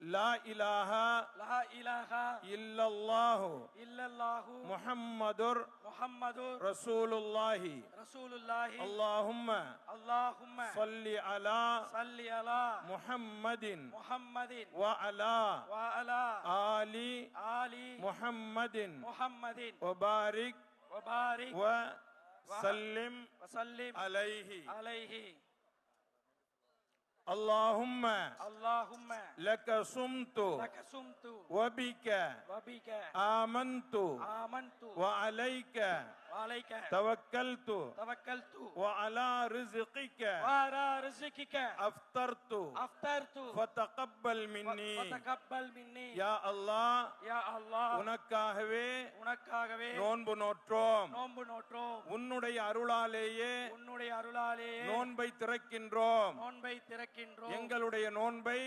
லா இலாஹா இல்லல்லாஹு முஹம்மதுர் ரசூலுல்லாஹி அல்லாஹும்ம ஸல்லி அலா முஹம்மதின் வ அலா ஆலி முஹம்மதின் வ பாரிக் வ சல்லிம் அலைஹி. اللهم لك صمت وبك آمنت وعليك توكلت وعلى رزقك أفطرت فتقبل مني يا الله உனக்காகவே நோன்பு நோற்றோம். உன்னுடைய அருளாலேயே நோன்பை திறக்கின்றோம். எங்களுடைய நோன்பை